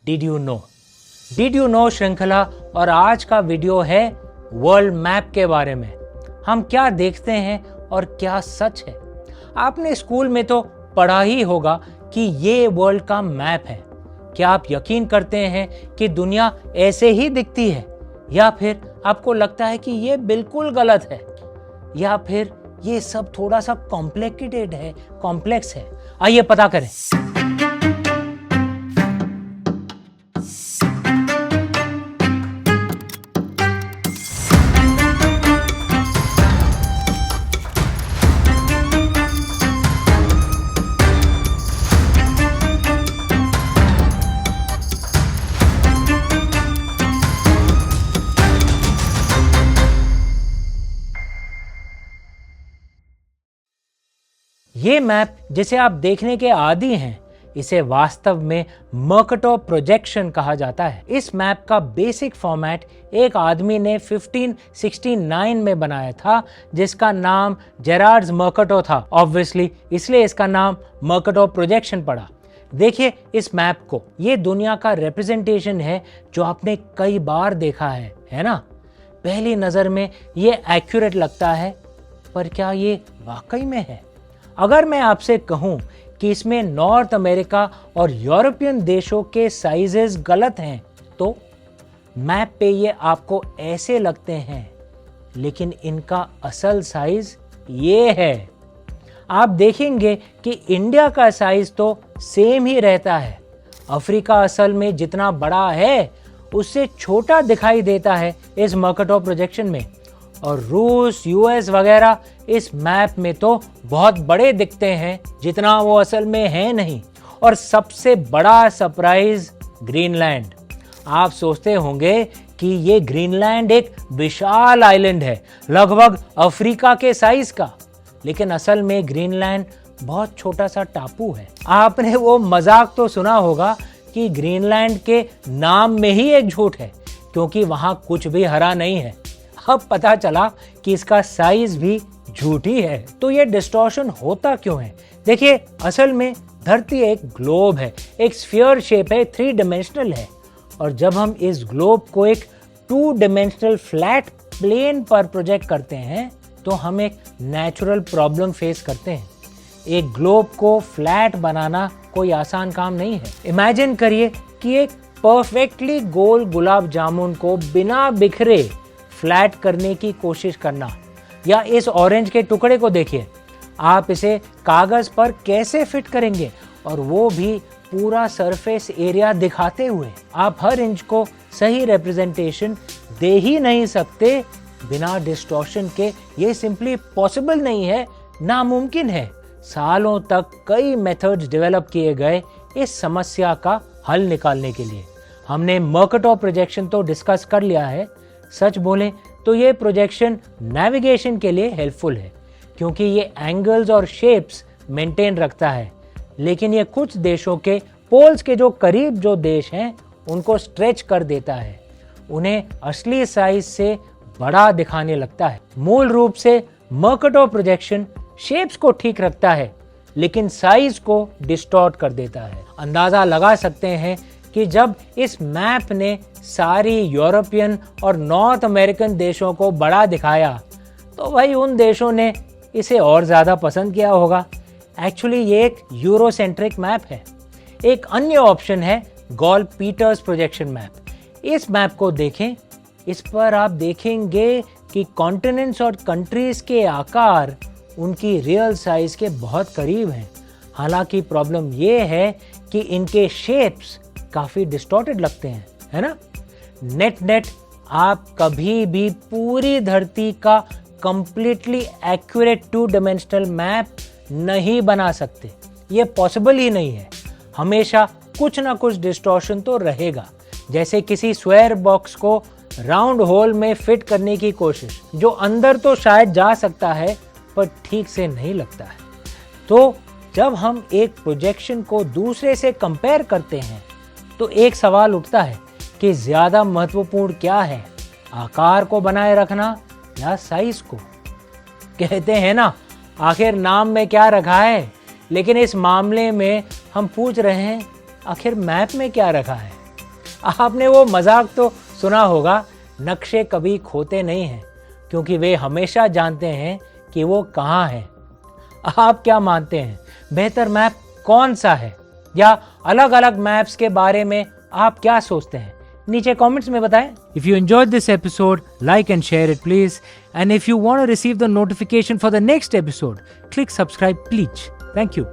Did you know. Did you know श्रृंखला और आज का वीडियो है वर्ल्ड मैप के बारे में। हम क्या देखते हैं और क्या सच है। आपने स्कूल में तो पढ़ा ही होगा कि ये वर्ल्ड का मैप है। क्या आप यकीन करते हैं कि दुनिया ऐसे ही दिखती है, या फिर आपको लगता है कि ये बिल्कुल गलत है, या फिर ये सब थोड़ा सा कॉम्प्लेक्स है। आइए पता करें। ये मैप जिसे आप देखने के आदी हैं, इसे वास्तव में मर्केटोर प्रोजेक्शन कहा जाता है। इस मैप का बेसिक फॉर्मेट एक आदमी ने 1569 में बनाया था, जिसका नाम जेरार्ड मर्केटोर था। ऑब्वियसली इसलिए इसका नाम मर्केटोर प्रोजेक्शन पड़ा। देखिए इस मैप को, ये दुनिया का रिप्रेजेंटेशन है जो आपने कई बार देखा है ना। पहली नजर में ये एक्यूरेट लगता है, पर क्या ये वाकई में है? अगर मैं आपसे कहूं कि इसमें नॉर्थ अमेरिका और यूरोपियन देशों के साइजेस गलत हैं, तो मैप पे ये आपको ऐसे लगते हैं, लेकिन इनका असल साइज ये है। आप देखेंगे कि इंडिया का साइज तो सेम ही रहता है। अफ्रीका असल में जितना बड़ा है उससे छोटा दिखाई देता है इस मर्केटोर प्रोजेक्शन में, और रूस, यूएस वगैरह इस मैप में तो बहुत बड़े दिखते हैं, जितना वो असल में है नहीं। और सबसे बड़ा सरप्राइज ग्रीनलैंड। आप सोचते होंगे कि ये ग्रीनलैंड एक विशाल आइलैंड है, लगभग अफ्रीका के साइज का, लेकिन असल में ग्रीनलैंड बहुत छोटा सा टापू है। आपने वो मजाक तो सुना होगा कि ग्रीनलैंड के नाम में ही एक झूठ है, क्योंकि वहां कुछ भी हरा नहीं है। अब पता चला कि इसका साइज भी झूठी है। तो ये डिस्टॉर्शन होता क्यों है? देखिए असल में धरती एक ग्लोब है, एक स्फीयर शेप है, 3 डायमेंशनल है। और जब हम इस ग्लोब को एक 2 डायमेंशनल फ्लैट प्लेन पर प्रोजेक्ट करते हैं, तो हम एक नेचुरल प्रॉब्लम फेस करते हैं। एक ग्लोब को फ्लैट बनाना कोई आसान काम नहीं है। इमेजिन करिए कि एक परफेक्टली गोल गुलाब जामुन को बिना बिखरे फ्लैट करने की कोशिश करना, या इस ऑरेंज के टुकड़े को देखिए, आप इसे कागज पर कैसे फिट करेंगे, और वो भी पूरा सरफेस एरिया दिखाते हुए। आप हर इंच को सही रिप्रेजेंटेशन दे ही नहीं सकते बिना डिस्टॉर्शन के। ये सिंपली पॉसिबल नहीं है, नामुमकिन है। सालों तक कई मेथड्स डेवलप किए गए इस समस्या का हल निकालने के लिए। हमने मर्केटोर प्रोजेक्शन तो डिस्कस कर लिया है। सच बोलें तो ये प्रोजेक्शन नेविगेशन के लिए हेल्पफुल है, क्योंकि ये एंगल्स और शेप्स मेंटेन रखता है। लेकिन ये कुछ देशों के पोल्स के जो करीब जो देश हैं, उनको स्ट्रेच कर देता है, उन्हें असली साइज से बड़ा दिखाने लगता है। मूल रूप से मर्केटोर प्रोजेक्शन शेप्स को ठीक रखता है, लेकिन साइज को डिस्टॉर्ट कर देता है। अंदाजा लगा सकते हैं कि जब इस मैप ने सारी यूरोपियन और नॉर्थ अमेरिकन देशों को बड़ा दिखाया, तो भाई उन देशों ने इसे और ज़्यादा पसंद किया होगा। एक्चुअली ये एक यूरोसेंट्रिक मैप है। एक अन्य ऑप्शन है गॉल्फ पीटर्स प्रोजेक्शन मैप। इस मैप को देखें। इस पर आप देखेंगे कि कॉन्टिनेंट्स और कंट्रीज के आकार उनकी रियल साइज के बहुत करीब हैं। हालांकि प्रॉब्लम ये है कि इनके शेप्स काफ़ी डिस्टॉर्टेड लगते हैं, है ना। नेट आप कभी भी पूरी धरती का कंप्लीटली एक्यूरेट 2 डायमेंशनल मैप नहीं बना सकते। ये पॉसिबल ही नहीं है। हमेशा कुछ ना कुछ डिस्टॉर्शन तो रहेगा। जैसे किसी स्क्वायर बॉक्स को राउंड होल में फिट करने की कोशिश, जो अंदर तो शायद जा सकता है पर ठीक से नहीं लगता है। तो जब हम एक प्रोजेक्शन को दूसरे से कंपेयर करते हैं, तो एक सवाल उठता है कि ज्यादा महत्वपूर्ण क्या है, आकार को बनाए रखना या साइज को। कहते हैं ना, आखिर नाम में क्या रखा है, लेकिन इस मामले में हम पूछ रहे हैं आखिर मैप में क्या रखा है। आपने वो मजाक तो सुना होगा, नक्शे कभी खोते नहीं हैं क्योंकि वे हमेशा जानते हैं कि वो कहाँ है। आप क्या मानते हैं, बेहतर मैप कौन सा है, या अलग अलग मैप्स के बारे में आप क्या सोचते हैं? नीचे कमेंट्स में बताएं। If you enjoyed this episode, like and share it please, and if you want to receive the notification for the next episode, click subscribe please. Thank you.